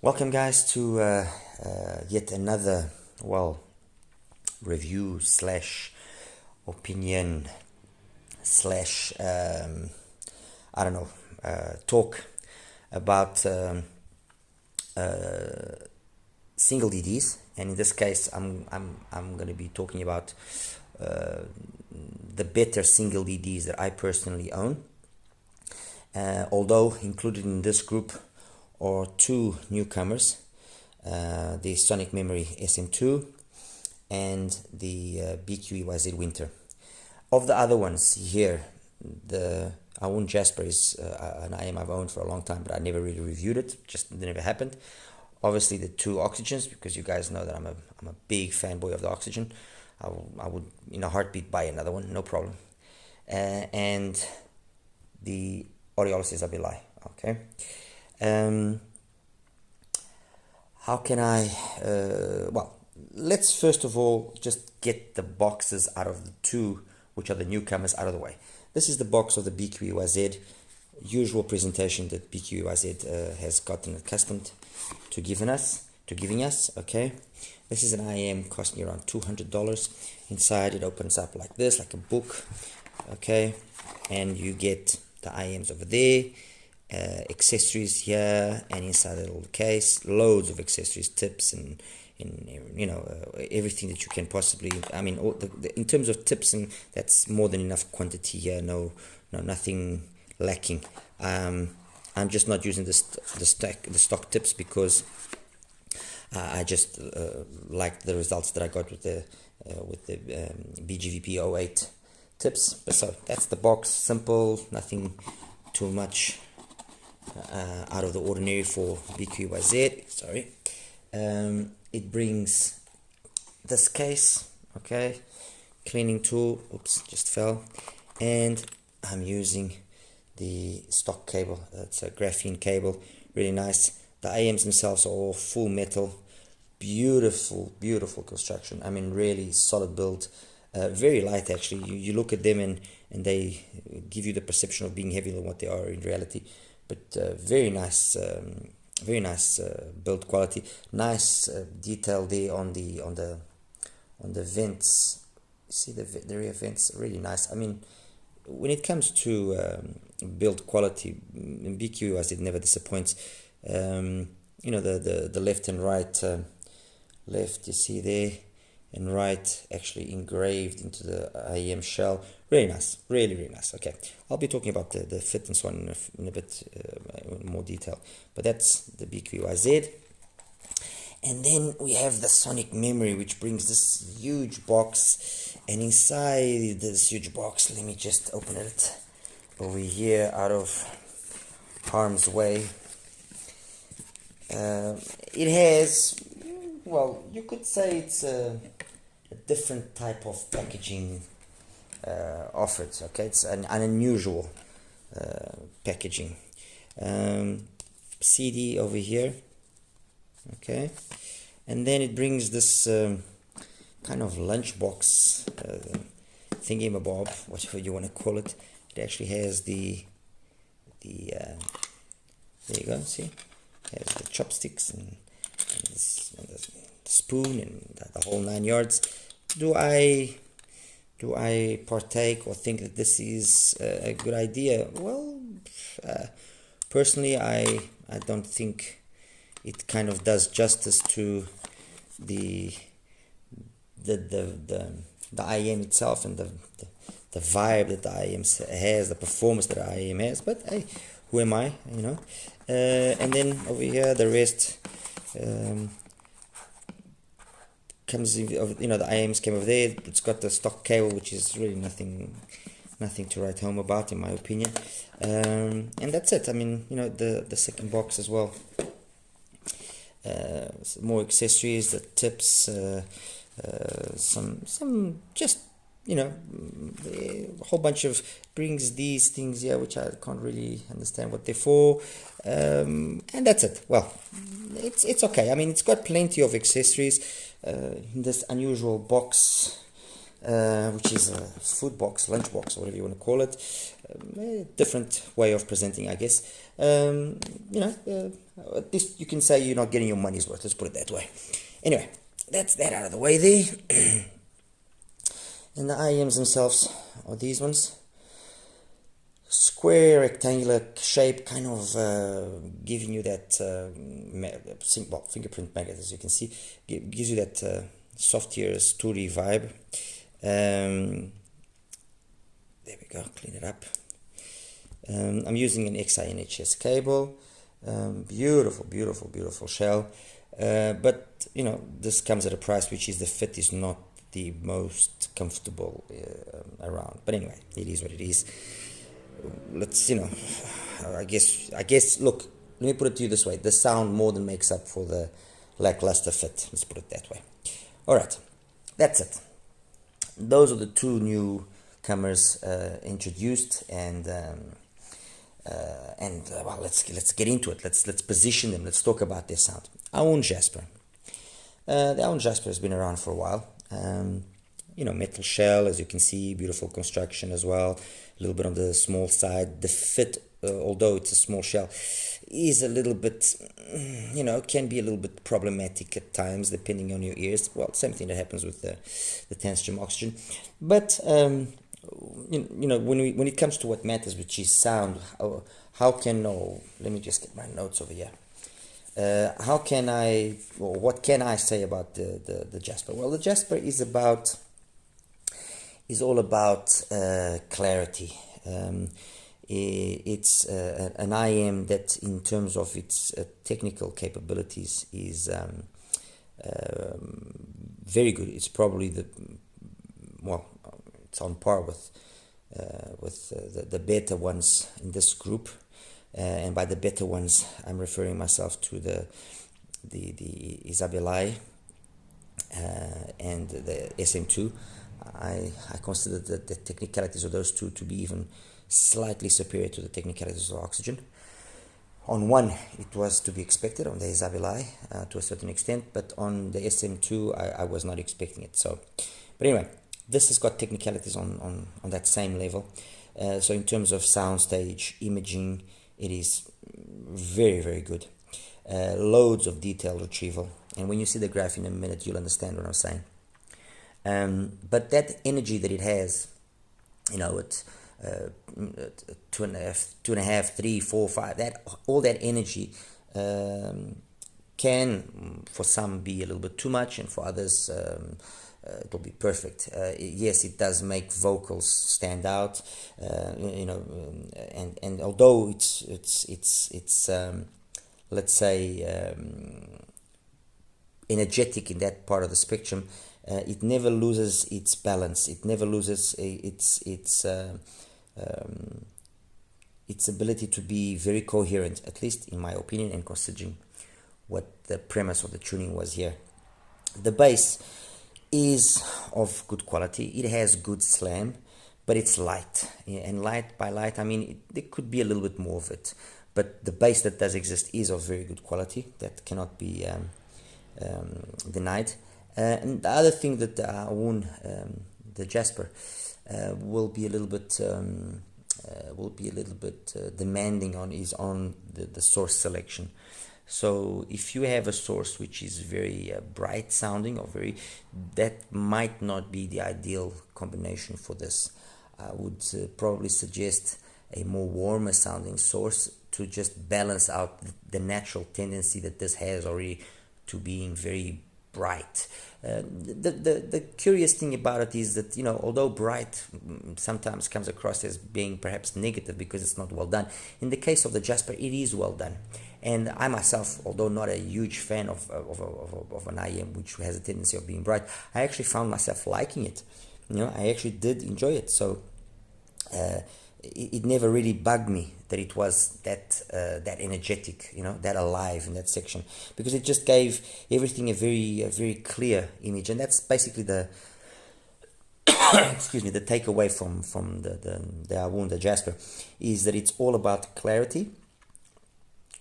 Welcome guys to yet another, review slash opinion slash, talk about single DDs, and in this case I'm going to be talking about the better single DDs that I personally own, although included in this group are two newcomers, the SonicMemory SM2 and the BQEYZ Winter. Of the other ones here, I own Jasper is an IM I've owned for a long time, but I never really reviewed it, just never happened. Obviously the two Oxygens, because you guys know that I'm a big fanboy of the Oxygen. I would in a heartbeat buy another one, no problem. And the AngelEars Isabellae, okay. How can I, let's first of all just get the boxes out of the two, which are the newcomers, out of the way. This is the box of the BQEYZ, usual presentation that BQEYZ has gotten accustomed to giving us, okay. This is an IM costing you around $200. Inside it opens up like this, like a book, okay, and you get the IMs over there, accessories here, and inside the little case, loads of accessories, tips, and everything that you can possibly. I mean, in terms of tips, and that's more than enough quantity here. No, nothing lacking. I'm just not using the stock tips because I just like the results that I got with the BGVP 08 tips. So that's the box, simple, nothing too much out of the ordinary for BQEYZ. Sorry. It brings this case, okay, cleaning tool, oops, just fell, and I'm using the stock cable. It's a graphene cable, really nice. The AMs themselves are all full metal, beautiful construction. I mean, really solid build, very light actually. You look at them and they give you the perception of being heavier than what they are in reality. But very nice build quality. Nice detail there on the vents. See the rear vents, really nice. I mean, when it comes to build quality, BQ, it never disappoints. The left and right, left you see there, and right actually engraved into the IEM shell. Really nice, really nice. Okay, I'll be talking about the fit and so on in a bit more detail, but that's the BQEYZ. And then we have the SonicMemory, which brings this huge box, and inside this huge box, let me just open it over here out of harm's way. It has, you could say it's a different type of packaging offered, okay. It's an unusual packaging. CD over here, okay, and then it brings this kind of lunchbox thingy-mabob, whatever you want to call it. It actually has there you go, see, it has the chopsticks and the spoon and the whole 9 yards. Do I partake or think that this is a good idea? Well, personally, I don't think it kind of does justice to the IM itself and the vibe that the IM has, the performance that the IM has. But hey, who am I? And then over here, the rest. Comes, the IMs came over there. It's got the stock cable, which is really nothing to write home about, in my opinion. And that's it. I mean, the second box as well. Some more accessories, the tips, some just a whole bunch of brings these things here, which I can't really understand what they're for. And that's it. Well, it's okay. I mean, it's got plenty of accessories. In this unusual box, which is a food box, lunch box, or whatever you want to call it. A different way of presenting, I guess. At least you can say you're not getting your money's worth, let's put it that way. Anyway, that's that out of the way there. And the IEMs themselves are these ones. Square, rectangular shape, kind of giving you that fingerprint magnet, as you can see, gives you that soft ears, Turi vibe. There we go, clean it up. I'm using an XINHS cable. Beautiful shell. But you know, this comes at a price which is, the fit is not the most comfortable around. But anyway, it is what it is. Let's, you know, I guess, look, let me put it to you this way. The sound more than makes up for the lackluster fit. Let's put it that way. All right, that's it. Those are the two newcomers introduced, and well, let's get into it. Let's position them. Let's talk about their sound. Our own Jasper. The own Jasper has been around for a while. You know, metal shell, as you can see, beautiful construction as well. A little bit on the small side. The fit, although it's a small shell, is a little bit, you know, can be a little bit problematic at times, depending on your ears. Well, same thing that happens with the tensorium oxygen. But you know, when it comes to what matters, which is sound, how can, let me just get my notes over here. How can I, or what can I say about the Jasper? Well, the Jasper is all about clarity. It's an IM that, in terms of its technical capabilities, is very good. It's probably it's on par with the better ones in this group. And by the better ones, I'm referring myself to the Isabellae and the SM2. I consider the technicalities of those two to be even slightly superior to the technicalities of oxygen. On one, it was to be expected, on the Isabellae to a certain extent, but on the SM2, I was not expecting it. So, but anyway, this has got technicalities on that same level. So in terms of soundstage, imaging, it is very good. Loads of detail retrieval, and when you see the graph in a minute, you'll understand what I'm saying. But that energy that it has, you know, it's 2.5, 3, 4, 5. All that energy can, for some, be a little bit too much, and for others, it'll be perfect. Yes, it does make vocals stand out, you know, and although it's let's say energetic in that part of the spectrum, it never loses its balance. It never loses its ability to be very coherent, at least in my opinion, and considering what the premise of the tuning was here. The bass is of good quality. It has good slam, but it's light. And light, by light, I mean there could be a little bit more of it. But the bass that does exist is of very good quality. That cannot be denied. And the other thing that the Jasper will be a little bit demanding on is on the source selection. So if you have a source which is very bright sounding, or that might not be the ideal combination for this. I would probably suggest a more warmer sounding source to just balance out the natural tendency that this has already to being very bright. The curious thing about it is that, you know, although bright sometimes comes across as being perhaps negative because it's not well done, in the case of the Jasper, it is well done. And I myself, although not a huge fan of an IM which has a tendency of being bright, I actually found myself liking it. You know, I actually did enjoy it. So it never really bugged me that it was that energetic, you know, that alive in that section, because it just gave everything a very clear image. And that's basically the excuse me, the takeaway from the Jasper, is that it's all about clarity,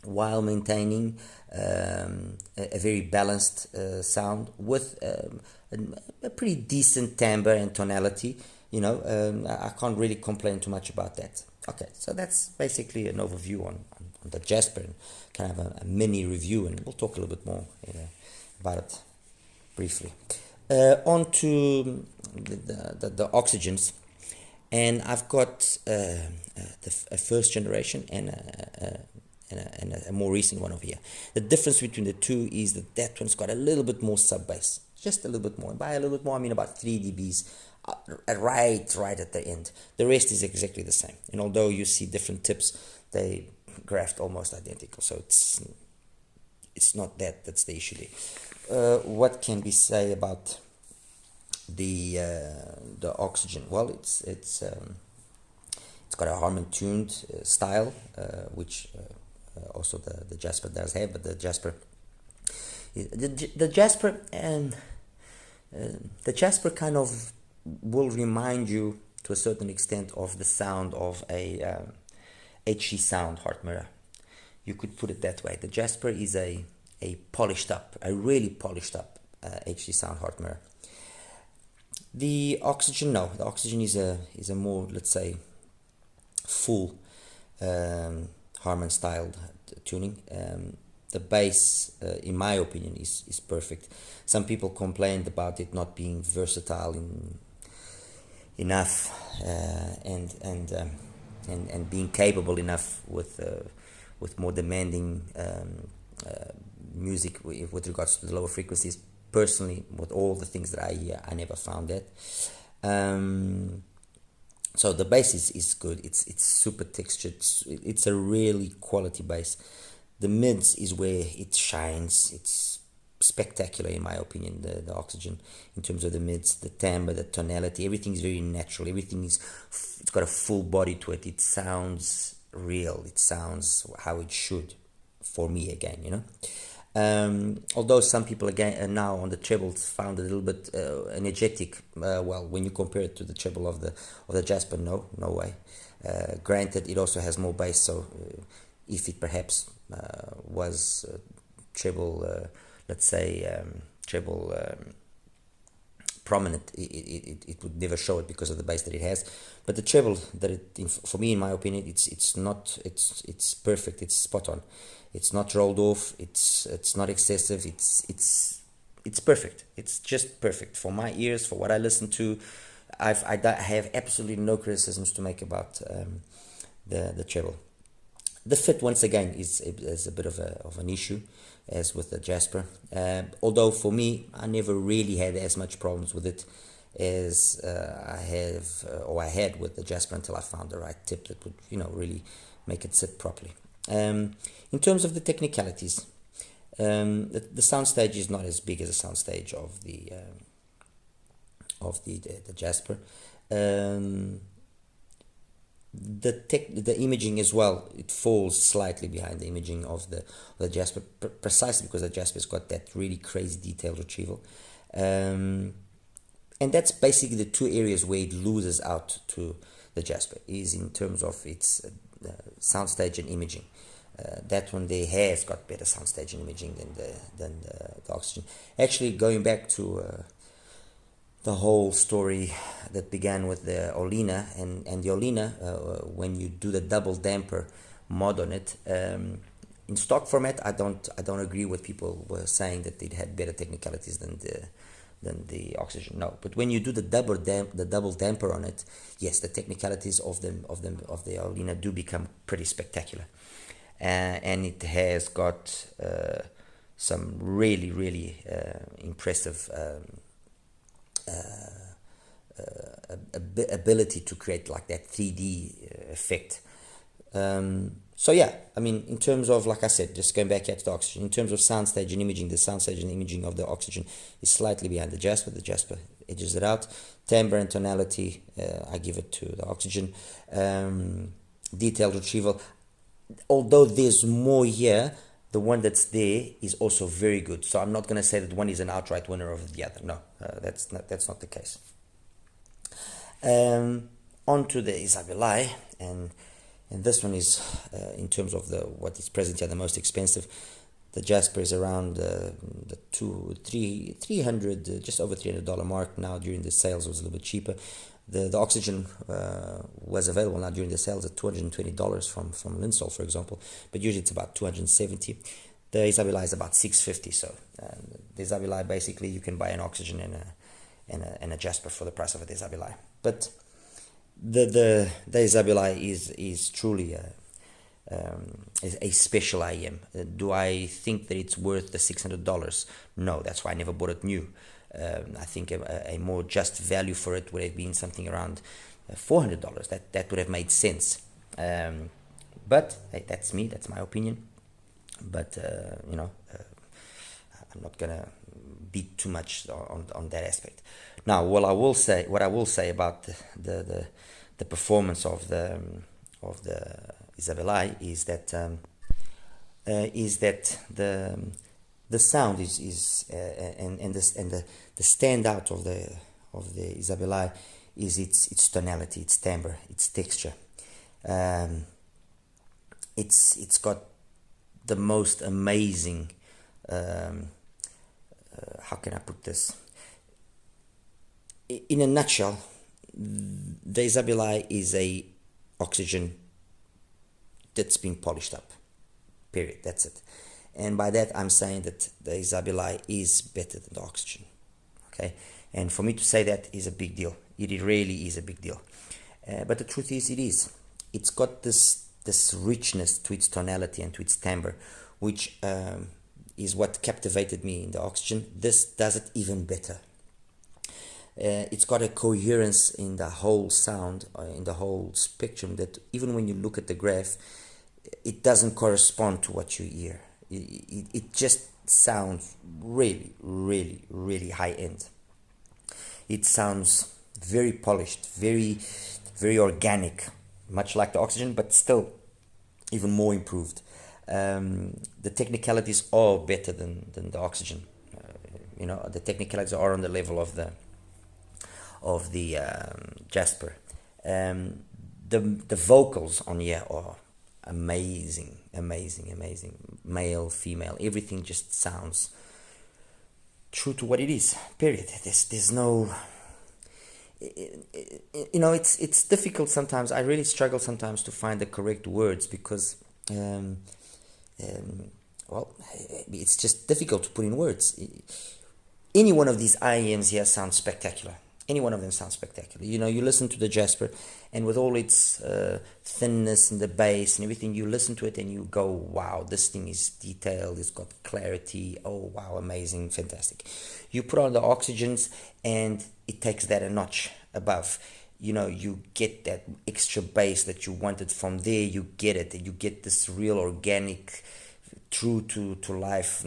while maintaining a very balanced sound with a pretty decent timbre and tonality. You know, I can't really complain too much about that. Okay, so that's basically an overview on the Jasper, and kind of a mini review, and we'll talk a little bit more about it briefly. On to the oxygens, and I've got a first generation and a more recent one over here. The difference between the two is that one's got a little bit more sub bass, just a little bit more. And by a little bit more, I mean about 3 dBs, right at the end. The rest is exactly the same. And although you see different tips, they graphed almost identical. So it's not that's the issue there. What can we say about the oxygen? Well, it's got a Harman tuned style, which also the Jasper does have, but the Jasper and the Jasper kind of will remind you to a certain extent of the sound of a HE sound heart mirror. You could put it that way. The Jasper is a really polished up HD sound heart mirror. The oxygen, no. The oxygen is a more, let's say, full Harman styled tuning. The bass, in my opinion, is perfect. Some people complained about it not being versatile enough and being capable enough with more demanding music with regards to the lower frequencies. Personally, with all the things that I hear, I never found that. So the bass is good. It's super textured. It's a really quality bass. The mids is where it shines. It's spectacular in my opinion. The oxygen, in terms of the mids, the timbre, the tonality, everything's very natural. It's got a full body to it. It sounds real. It sounds how it should, for me again. You know. Although some people again now on the trebles found it a little bit energetic. Well, when you compare it to the treble of the Jasper, no way. Granted, it also has more bass, so if it perhaps was treble, let's say treble prominent, it would never show it because of the bass that it has. But the treble for me, in my opinion, it's perfect. It's spot on. It's not rolled off. It's not excessive. It's perfect. It's just perfect for my ears, for what I listen to. I have absolutely no criticisms to make about the treble. The fit, once again, is a bit of an issue, as with the Jasper. Although for me, I never really had as much problems with it as I had with the Jasper, until I found the right tip that would, really make it sit properly. In terms of the technicalities, the soundstage is not as big as the soundstage of the Jasper. The imaging as well, it falls slightly behind the imaging of the Jasper, precisely because the Jasper's got that really crazy detailed retrieval. And that's basically the two areas where it loses out to the Jasper, is in terms of its soundstage and imaging. That one there has got better soundstage and imaging than the Oxygen. Actually, going back to the whole story that began with the Olina and the Olina, when you do the double damper mod on it, in stock format, I don't agree with people were saying that it had better technicalities than the Oxygen. No, but when you do the double damper on it, yes, the technicalities of the Olina do become pretty spectacular, and it has got some really impressive ability to create like that 3D effect. So yeah, I mean, in terms of, like I said, just going back here to the Oxygen, in terms of soundstage and imaging, the soundstage and imaging of the Oxygen is slightly behind the Jasper. The Jasper edges it out. Timbre and tonality, I give it to the Oxygen. Detailed retrieval, although there's more here, the one that's there is also very good. So I'm not going to say that one is an outright winner over the other. No, that's not the case. On to the Isabellae, and this one is, in terms of what is present here, the most expensive. The Jasper is around the $300, just over $300 mark. Now during the sales it was a little bit cheaper. The oxygen was available now during the sales at $220 from Linsol, for example, but usually it's about $270. The Isabellae is about $650. So the Isabellae, basically you can buy an oxygen and a Jasper for the price of a Isabellae. But the Isabellae is truly a special IM. Do I think that it's worth the $600? No, that's why I never bought it new. I think a more just value for it would have been something around $400. That would have made sense. But hey, that's me. That's my opinion. But I'm not gonna beat too much on that aspect. Now, what I will say about the performance of the Isabellae is that the sound is and the standout of the Isabellae is its tonality, its timbre, its texture. It's got the most amazing. How can I put this? In a nutshell, the Isabellae is a oxygen that's been polished up. Period. That's it. And by that, I'm saying that the Isabellae is better than the oxygen. Okay? And for me to say that is a big deal. It really is a big deal. But the truth is, it is. It's got this richness to its tonality and to its timbre, which is what captivated me in the oxygen. This does it even better. It's got a coherence in the whole sound, in the whole spectrum, that even when you look at the graph, it doesn't correspond to what you hear. It just sounds really, really, really high end. It sounds very polished, very, very organic, much like the oxygen, but still even more improved. The technicalities are better than the oxygen. The technicalities are on the level of the Jasper. The vocals on here are amazing. Male, female, everything just sounds true to what it is. Period. There's no. It's difficult sometimes. I really struggle sometimes to find the correct words because, it's just difficult to put in words. Any one of these IEMs here sounds spectacular. Any one of them sounds spectacular. You listen to the Jasper, and with all its thinness and the bass and everything, you listen to it and you go, wow, this thing is detailed, it's got clarity, oh wow, amazing, fantastic. You put on the oxygens and it takes that a notch above. You get that extra bass that you wanted from there, you get it, and you get this real organic, true to life,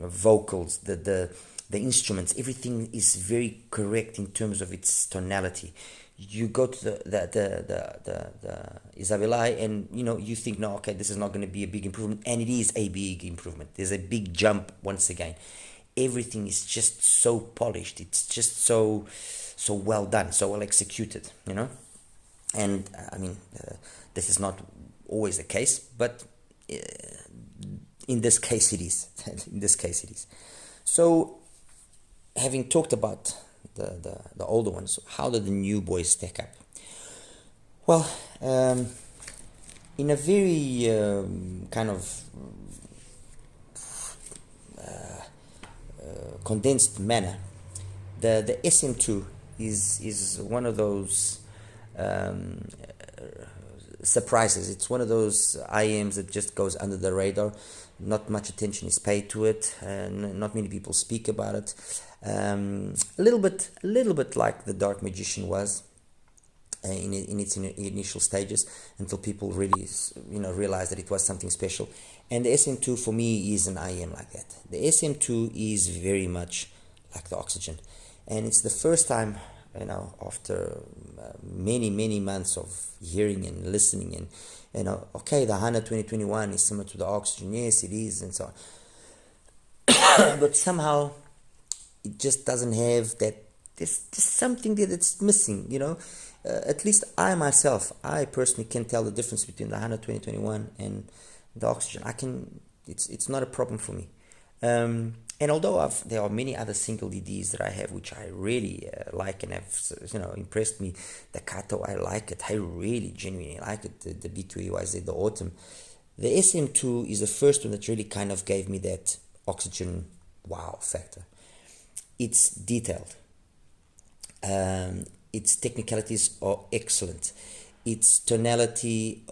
vocals, the instruments, everything is very correct in terms of its tonality. You go to the Isabellae and you think, no, okay, this is not going to be a big improvement, and it is a big improvement. There's a big jump once again. Everything is just so polished. It's just so well done, so well executed. And this is not always the case, but in this case it is. In this case it is. So, having talked about the older ones, how do the new boys stack up? Well, in a very kind of condensed manner, the SM2 is one of those surprises. It's one of those IMs that just goes under the radar. Not much attention is paid to it, not many people speak about it. A little bit like the Dark Magician was in its initial stages, until people really realized that it was something special. And the SM2 for me is an IM like that. The SM2 is very much like the oxygen, and it's the first time after many months of hearing and listening, and okay, the HANA 2021 is similar to the oxygen. Yes, it is, and so on. But somehow it just doesn't have that. There's just something there that's missing. At least I personally can tell the difference between the HANA 2021 and the oxygen. It's not a problem for me. And although there are many other single DDs that I have which I really like and have impressed me, the Kato, I like it. I really genuinely like it. The BQEYZ, the Autumn. The SM2 is the first one that really kind of gave me that oxygen wow factor. It's detailed. Its technicalities are excellent. Its tonality,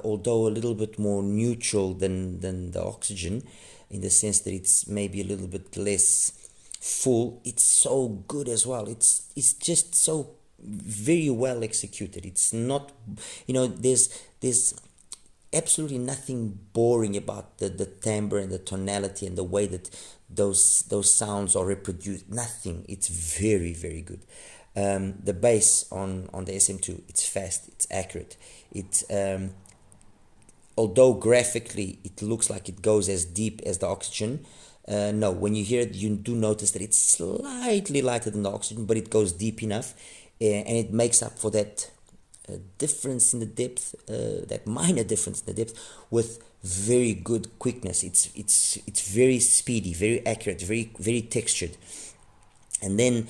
although a little bit more neutral than the oxygen, in the sense that it's maybe a little bit less full, it's so good as well. It's just so very well executed. It's not, there's absolutely nothing boring about the timbre and the tonality and the way that those sounds are reproduced. Nothing. It's very, very good. The bass on the SM2, it's fast, it's accurate. It's although graphically it looks like it goes as deep as the oxygen, no, when you hear it, you do notice that it's slightly lighter than the oxygen, but it goes deep enough, and it makes up for that difference in the depth, that minor difference in the depth, with very good quickness. It's very speedy, very accurate, very, very textured. And then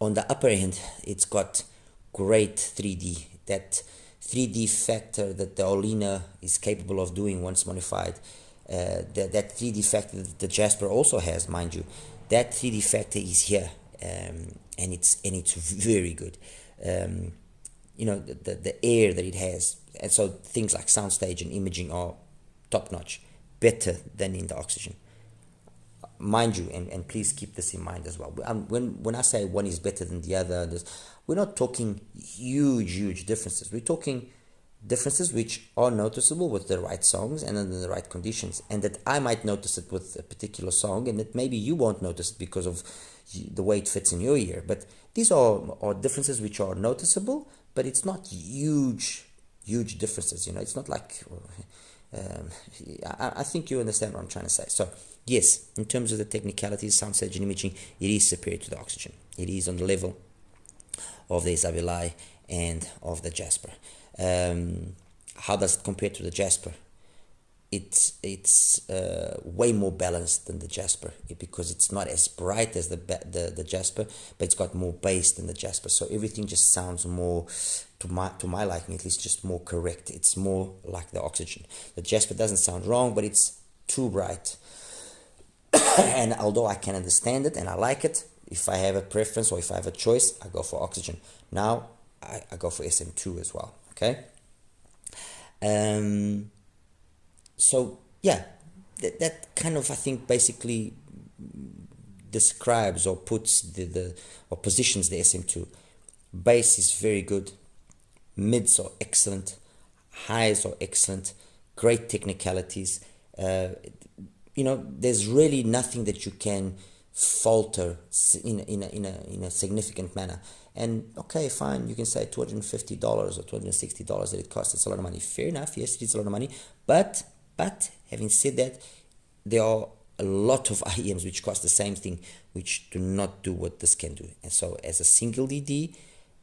on the upper end, it's got great 3D. That 3D factor that the Olina is capable of doing once modified, that 3D factor that the Jasper also has, mind you, that 3D factor is here, and it's very good. The air that it has, and so things like soundstage and imaging are top notch, better than in the oxygen. Mind you, and please keep this in mind as well. When I say one is better than the other, we're not talking huge differences. We're talking differences which are noticeable with the right songs and under the right conditions, and that I might notice it with a particular song, and that maybe you won't notice it because of the way it fits in your ear. But these are differences which are noticeable, but it's not huge differences. It's not like I think you understand what I'm trying to say. So yes, in terms of the technicalities, soundstage and imaging, it is superior to the oxygen. It is on the level of the Isabellae and of the Jasper. How does it compare to the Jasper? It's way more balanced than the Jasper, because it's not as bright as the Jasper, but it's got more bass than the Jasper. So everything just sounds more, to my liking at least, just more correct. It's more like the oxygen. The Jasper doesn't sound wrong, but it's too bright. And although I can understand it and I like it, if I have a preference or if I have a choice, I go for oxygen. Now I go for SM2 as well. Okay. So yeah, that kind of, I think, basically describes or puts or positions the SM2. Bass is very good, mids are excellent, highs are excellent, great technicalities. There's really nothing that you can falter in a significant manner. And okay, fine, you can say $250 or $260 that it costs. It's a lot of money. Fair enough, yes, it is a lot of money. But having said that, there are a lot of IEMs which cost the same thing, which do not do what this can do. And so as a single DD,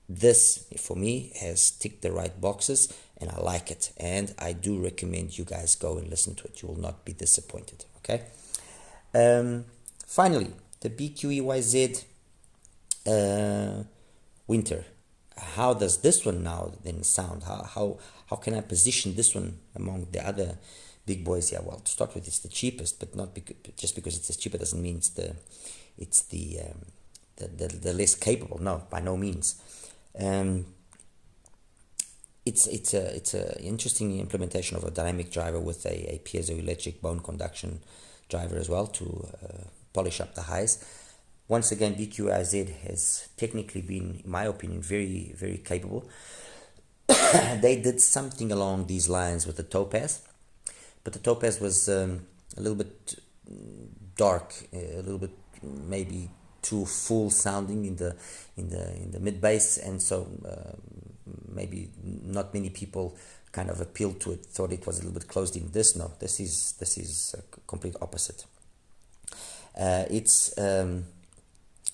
this, for me, has ticked the right boxes, and I like it. And I do recommend you guys go and listen to it. You will not be disappointed, okay? Finally, the BQEYZ Winter. How does this one now then sound? How can I position this one among the other big boys here? Well, to start with, it's the cheapest, but not just because it's the cheaper doesn't mean it's the less capable. No, by no means. It's a interesting implementation of a dynamic driver with a piezoelectric bone conduction driver as well to polish up the highs. Once again, BQEYZ has technically been, in my opinion, very, very capable. They did something along these lines with the Topaz, but the Topaz was a little bit dark, a little bit maybe too full sounding in the mid bass, and so maybe not many people kind of appealed to it, thought it was a little bit closed in. This is a complete opposite.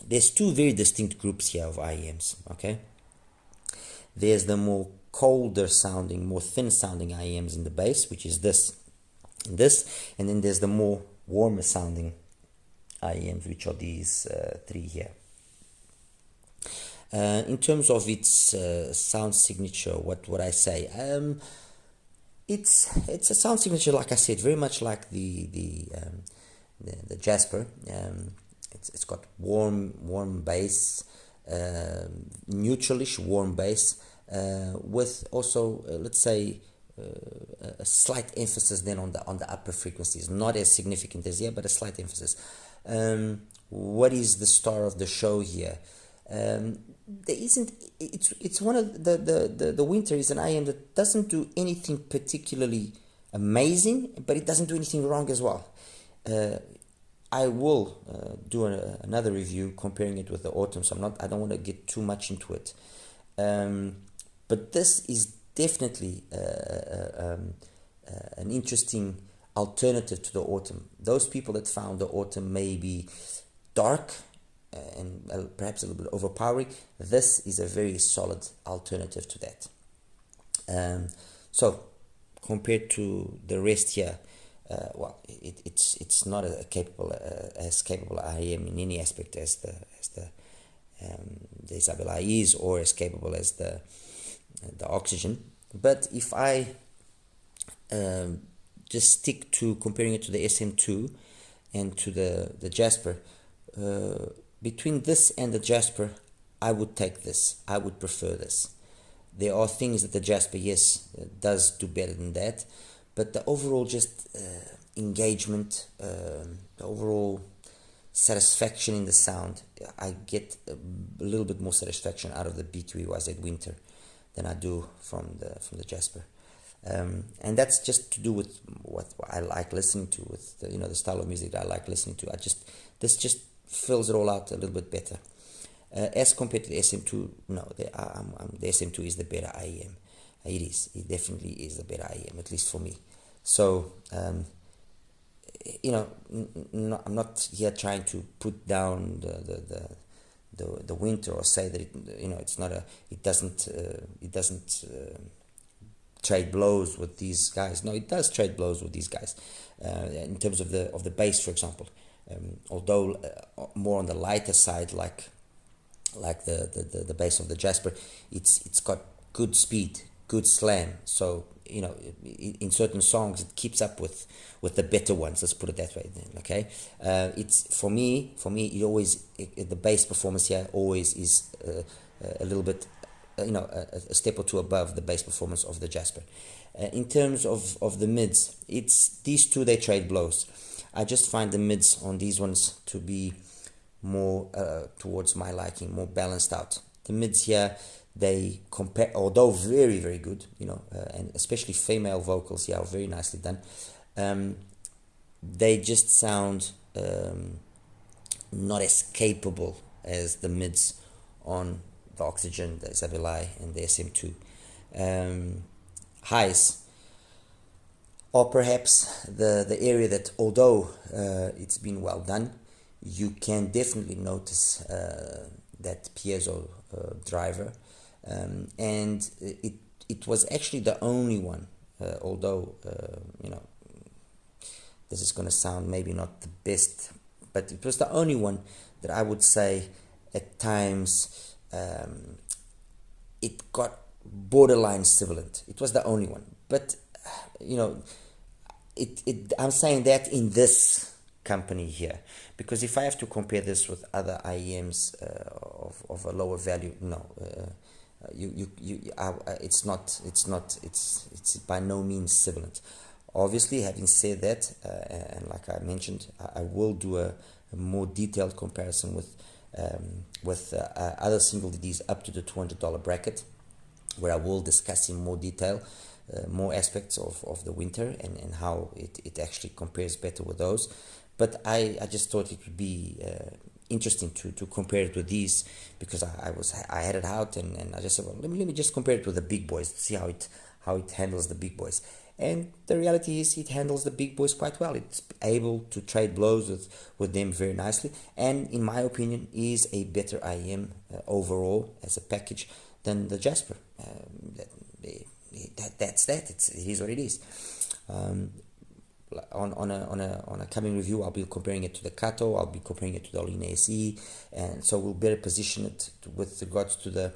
There's two very distinct groups here of IEMs, okay? There's the more colder sounding, more thin sounding IEMs in the bass, which is this, and then there's the more warmer sounding IEMs, which are these three here. In terms of its sound signature, what would I say? It's a sound signature, like I said, very much like the Jasper. It's got warm bass, neutralish warm bass, with also let's say a slight emphasis then on the upper frequencies, not as significant as here, but a slight emphasis. What is the star of the show here? There isn't. It's one of the Winter is an IM that doesn't do anything particularly amazing, but it doesn't do anything wrong as well. I will do another review comparing it with the Autumn, so I don't want to get too much into it. But this is definitely an interesting alternative to the Autumn. Those people that found the Autumn maybe dark and perhaps a little bit overpowering, this is a very solid alternative to that. So compared to the rest here, well, it's not as capable IEM in any aspect as the Isabellae is, or as capable as the Oxygen. But if I just stick to comparing it to the SM2 and to the Jasper, between this and the Jasper, I would take this. I would prefer this. There are things that the Jasper, yes, does do better than that, but the overall just engagement, the overall satisfaction in the sound, I get a little bit more satisfaction out of the BQEYZ Winter than I do from the Jasper. And that's just to do with what I like listening to, with the style of music that I like listening to. This just fills it all out a little bit better. As compared to the SM2, no, the SM2 is the better IEM. It is. It definitely is the better IEM, at least for me. So, I'm not here trying to put down the Winter or say that it's not it doesn't trade blows with these guys. No, it does trade blows with these guys in terms of the bass, for example. Although more on the lighter side, like the bass of the Jasper, it's got good speed, good slam. So in certain songs it keeps up with the better ones. Let's put it that way. Then, okay, it's for me. It always the bass performance here always is a little bit, a step or two above the bass performance of the Jasper. In terms of the mids, it's these two, they trade blows. I just find the mids on these ones to be more towards my liking, more balanced out. The mids here, they compare, although very, very good, and especially female vocals here are very nicely done. They just sound not as capable as the mids on the Oxygen, the Isabellae, and the SM2. Highs, or perhaps the area that, although it's been well done, you can definitely notice that piezo driver, and it was actually the only one, although this is going to sound maybe not the best, but it was the only one that I would say at times it got borderline sibilant. It was the only one, but I'm saying that in this company here, because if I have to compare this with other IEMs of a lower value, no, it's by no means sibilant. Obviously, having said that, and like I mentioned, I will do a more detailed comparison with other single DDs up to the $200 bracket, where I will discuss in more detail more aspects of the Winter and how it actually compares better with those. But I just thought it would be interesting to compare it with these, because I had it out and I just said, well, let me just compare it with the big boys, see how it handles the big boys. And the reality is it handles the big boys quite well. It's able to trade blows with them very nicely, and in my opinion is a better IEM overall as a package than the Jasper. That's that. It is what it is. on a coming review, I'll be comparing it to the Kato, I'll be comparing it to the All-in SE, and so we'll better position it with regards to the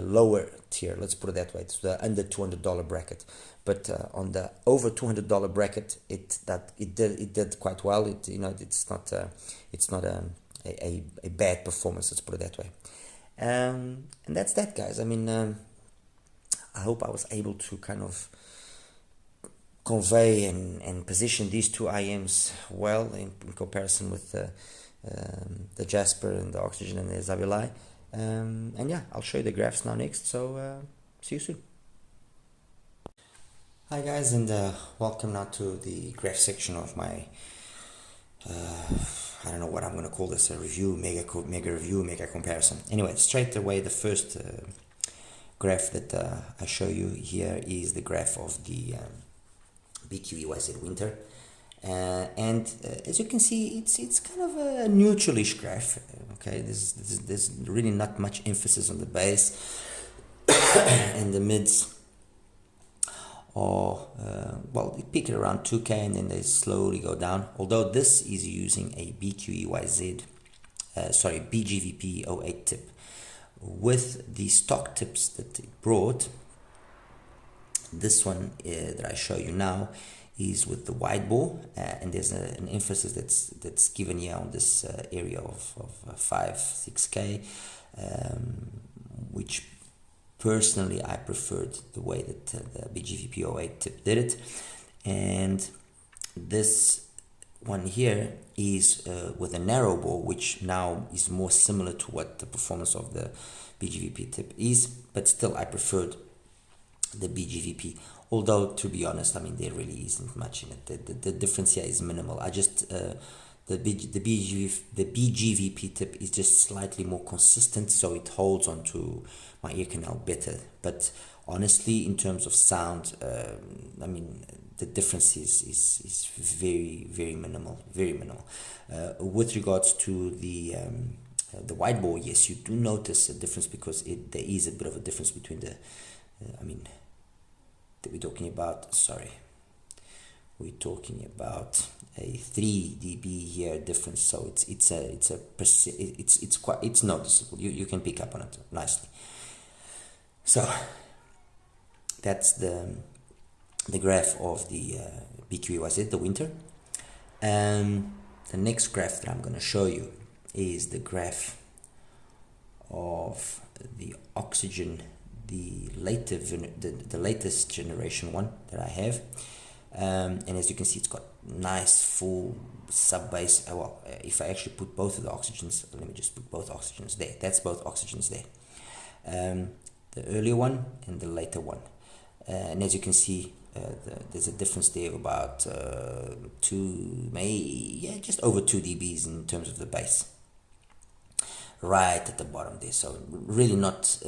lower tier, let's put it that way, to the under $200 bracket. But on the over $200 bracket, it did quite well. It's not a bad performance, let's put it that way. And that's that, guys. I mean, I hope I was able to kind of convey and position these two IMs well in comparison with the Jasper and the Oxygen and the Isabellae. And yeah, I'll show you the graphs now next, so see you soon. Hi guys, and welcome now to the graph section of my I don't know what I'm going to call this, a review, mega comparison. Anyway, straight away, the first graph that I show you here is the graph of the BQEYZ winter. And as you can see, it's kind of a neutralish graph. Okay, there's really not much emphasis on the base and the mids. Or well, they peak at around 2K and then they slowly go down. Although this is using a BQEYZ, BGVP 08 tip. With the stock tips that it brought, this one that I show you now is with the wide bore, and there's an emphasis that's given here on this area of 5-6K, which personally I preferred the way that the BGVP 08 tip did it. And this one here is with a narrow bore, which now is more similar to what the performance of the BGVP tip is, but still I preferred the BGVP. Although, to be honest, I mean, there really isn't much in it. The difference here is minimal. I just the BGVP tip is just slightly more consistent, so it holds onto my ear canal better. But honestly, in terms of sound, I mean, the difference is very minimal, very minimal. With regards to the wide bore, yes, you do notice a difference, because there is a bit of a difference between the that we're talking about, we're talking about a 3 dB here difference, so it's noticeable. You can pick up on it nicely. So that's the graph of the BQEYZ, the winter. The next graph that I'm going to show you is the graph of the Oxygen, the latest generation one that I have, and as you can see, it's got nice full sub bass. Well, if I actually put both of the Oxygens, let me just put both Oxygens there. That's both Oxygens there. The earlier one and the later one, and as you can see, there's a difference there of about just over 2 dBs in terms of the bass, right at the bottom there. So really not.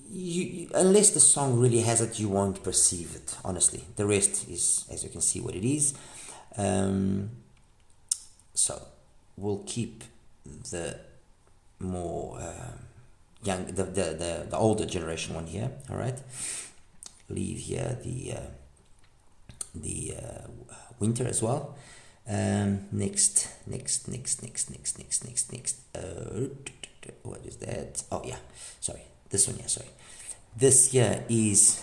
Unless the song really has it, you won't perceive it, honestly. The rest is, as you can see, what it is. So we'll keep the more the older generation one here. All right, leave here the winter as well. Next. What is that? Oh yeah, sorry. This one here, sorry. This here is,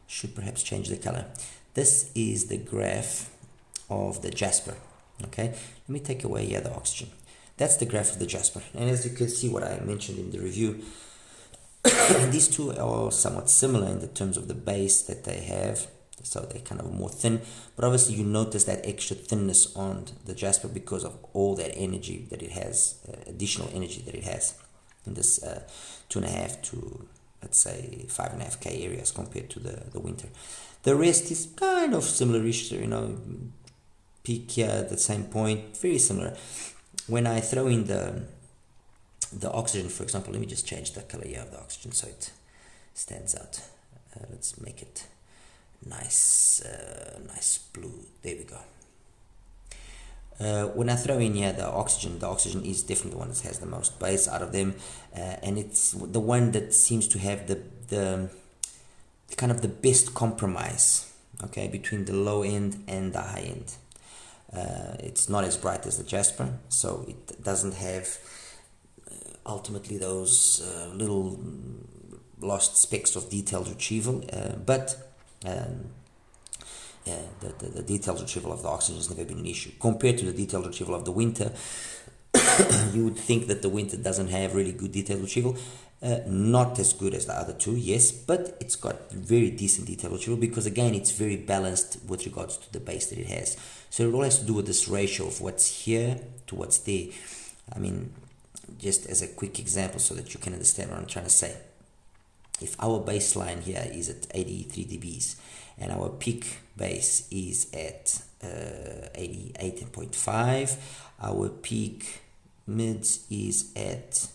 should perhaps change the color. This is the graph of the Jasper. Okay, let me take away here the Oxygen. That's the graph of the Jasper. And as you can see, what I mentioned in the review, these two are somewhat similar in the terms of the base that they have. So they're kind of more thin, but obviously you notice that extra thinness on the Jasper because of all that energy that it has, additional energy that it has in this 2.5 to, let's say, 5.5K areas compared to the winter. The rest is kind of similar-ish, peak here at the same point, very similar. When I throw in the Oxygen, for example, let me just change the color here of the Oxygen so it stands out. Let's make it nice blue. There we go. When I throw in here the Oxygen is definitely the one that has the most bass out of them, and it's the one that seems to have the kind of the best compromise okay, between the low end and the high end. It's not as bright as the Jasper, so it doesn't have ultimately those little lost specks of detailed retrieval, but the detailed retrieval of the oxygen has never been an issue. Compared to the detailed retrieval of the Winter, you would think that the Winter doesn't have really good detailed retrieval. Not as good as the other two, yes, but it's got very decent detailed retrieval because, again, it's very balanced with regards to the bass that it has. So it all has to do with this ratio of what's here to what's there. I mean, just as a quick example so that you can understand what I'm trying to say. If our baseline here is at 83 dBs and our peak bass is at 88.5, our peak mids is at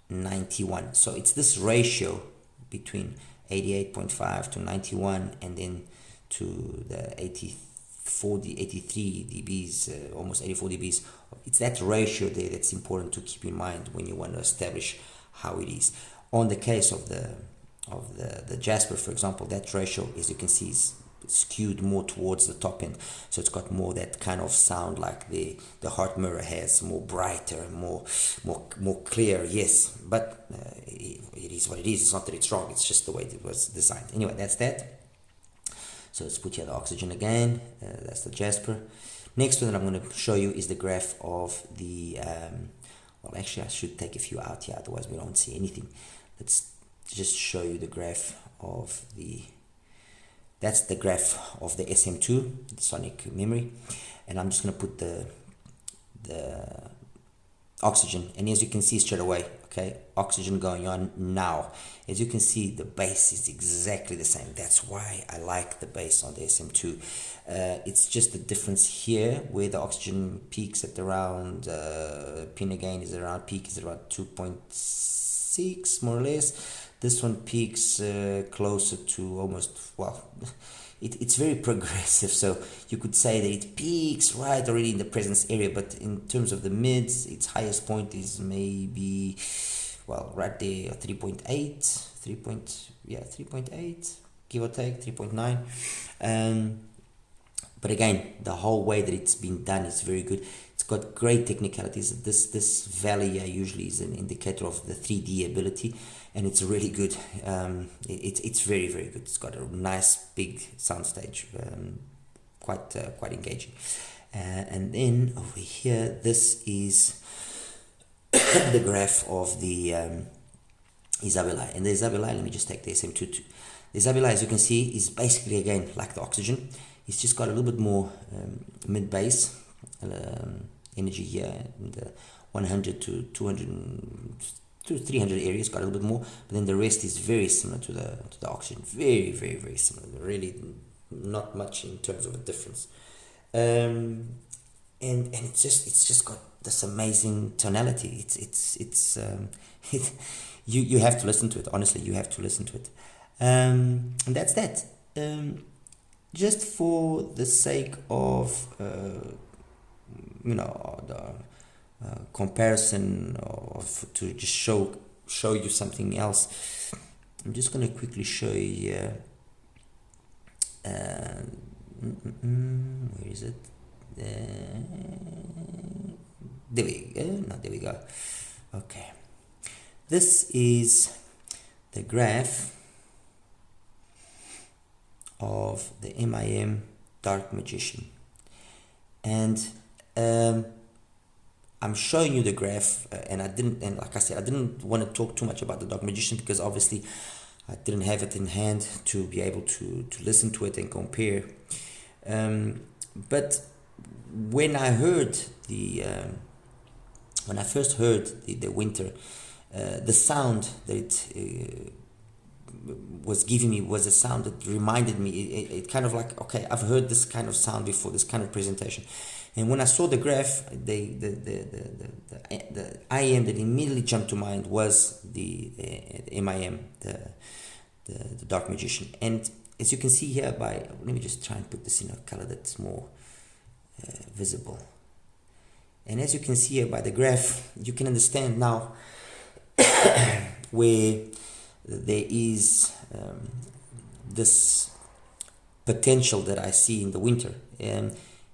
91. So it's this ratio between 88.5 to 91 and then to the 83 dBs, almost 84 dBs. It's that ratio there that's important to keep in mind when you want to establish how it is. On the case of the Jasper, for example, that ratio, as you can see, is skewed more towards the top end, so it's got more that kind of sound like the heart mirror has, more brighter, more clear, yes, but it is what it is. It's not that it's wrong, it's just the way it was designed. Anyway, that's that. So let's put here the oxygen again. That's the Jasper. Next one that I'm going to show you is the graph of the well, actually I should take a few out here, otherwise we don't see anything. Let's just show you the graph of that's the graph of the SM2, the SonicMemory, and I'm just going to put the oxygen, and as you can see straight away, okay, oxygen going on now. As you can see, the bass is exactly the same. That's why I like the bass on the SM2. It's just the difference here where the oxygen peaks at around pin again is around peak is around 2.6 more or less. This one peaks closer to almost, well, it's very progressive, so you could say that it peaks right already in the presence area, but in terms of the mids, its highest point is maybe, well, right there, 3.8, give or take, 3.9. But again, the whole way that it's been done is very good. It's got great technicalities. This valley usually is an indicator of the 3D ability, and it's really good. It's very, very good. It's got a nice big soundstage, quite engaging. And then over here, this is the graph of the Isabellae. And the Isabellae, let me just take the SM2. The Isabellae, as you can see, is basically, again, like the oxygen. It's just got a little bit more mid-bass energy here in the 100 to 200 to 300 areas, got a little bit more, but then the rest is very similar to the oxygen. Very, very, very similar. Really not much in terms of a difference. And it's just got this amazing tonality. You have to listen to it. Honestly, you have to listen to it. And that's that. Just for the sake of the comparison, or to just show you something else, I'm just going to quickly show you here. Where is it? There we go. No, there we go. Okay. This is the graph of the MIM Dark Magician, and I'm showing you the graph, and like I said, I didn't want to talk too much about the Dark Magician because obviously I didn't have it in hand to be able to listen to it and compare. But when I first heard the Winter, the sound that it was giving me was a sound that reminded me, it kind of like, okay, I've heard this kind of sound before, this kind of presentation. And when I saw the graph, the IM that immediately jumped to mind was the MIM, the Dark Magician. And as you can see here let me just try and put this in a color that's more visible. And as you can see here by the graph, you can understand now where there is this potential that I see in the winter.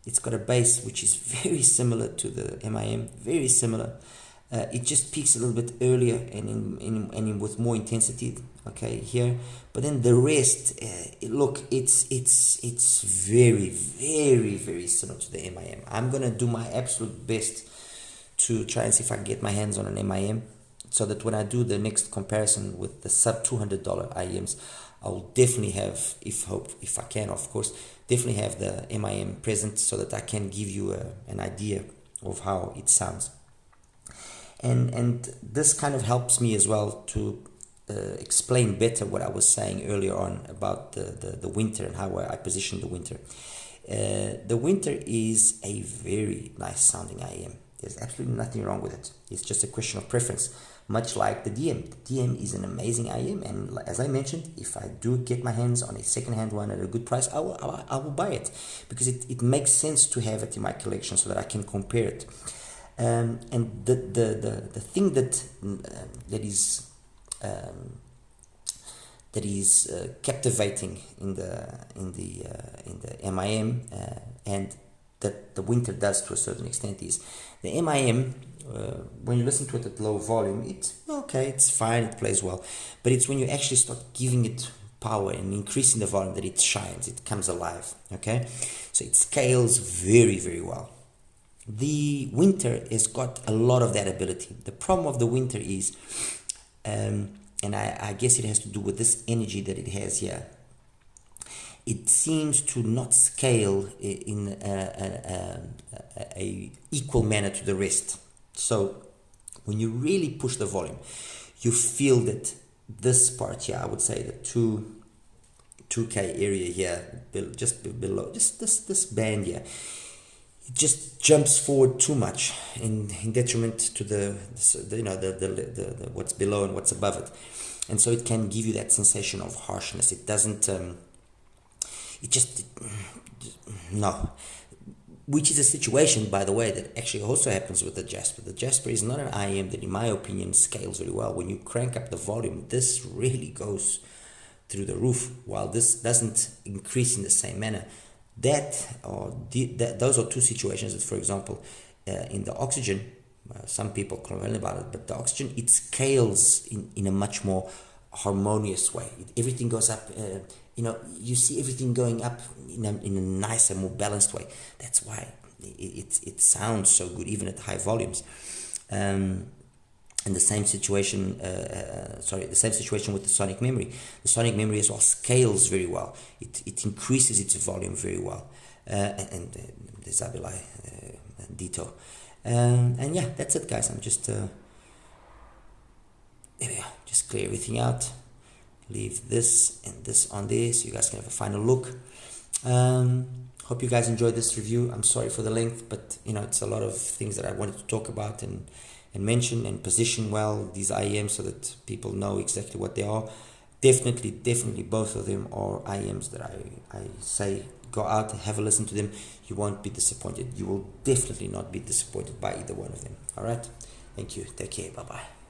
It's got a bass which is very similar to the MIM, very similar. It just peaks a little bit earlier and with more intensity, okay, here. But then the rest, look, it's very, very, very similar to the MIM. I'm going to do my absolute best to try and see if I can get my hands on an MIM, so that when I do the next comparison with the sub $200 IEMs, I will definitely have, if I can, of course, definitely have the MIM present, so that I can give you an idea of how it sounds. And this kind of helps me as well to explain better what I was saying earlier on about the winter and how I position the winter. The winter is a very nice sounding IEM. There's absolutely nothing wrong with it. It's just a question of preference, much like the DM. The DM is an amazing IEM, and as I mentioned, if I do get my hands on a second-hand one at a good price, I will buy it, because it makes sense to have it in my collection so that I can compare it. And the thing that is captivating in the MIM and that the winter does to a certain extent is the MIM. When you listen to it at low volume, it's okay, it's fine, it plays well, but it's when you actually start giving it power and increasing the volume that it shines, it comes alive. Okay, so it scales very, very well. The winter has got a lot of that ability. The problem of the winter is, and I guess it has to do with this energy that it has here, it seems to not scale in a equal manner to the rest. So when you really push the volume, you feel that this part here, I would say the 2K area here, just below, just this band here, it just jumps forward too much in detriment to the what's below and what's above it, and so it can give you that sensation of harshness. It doesn't. No. Which is a situation, by the way, that actually also happens with the Jasper. The Jasper is not an IEM that, in my opinion, scales very well. When you crank up the volume, this really goes through the roof, while this doesn't increase in the same manner. Those are two situations that, for example, in the Oxygen, some people complain about it, but the Oxygen, it scales in a much more harmonious way. Everything goes up. You see everything going up in a nicer, more balanced way. That's why it sounds so good, even at high volumes. And the same situation, with the SonicMemory. The SonicMemory as well scales very well. It increases its volume very well. And the Isabellae Dito. And yeah, that's it, guys. I'm just there we go. Just clear everything out. Leave this and this on there so you guys can have a final look. Hope you guys enjoyed this review. I'm sorry for the length, but it's a lot of things that I wanted to talk about and mention and position well these IEMs so that people know exactly what they are. Definitely both of them are IEMs that I say go out and have a listen to them. You won't be disappointed. You will definitely not be disappointed by either one of them. All right, thank you, take care, bye bye.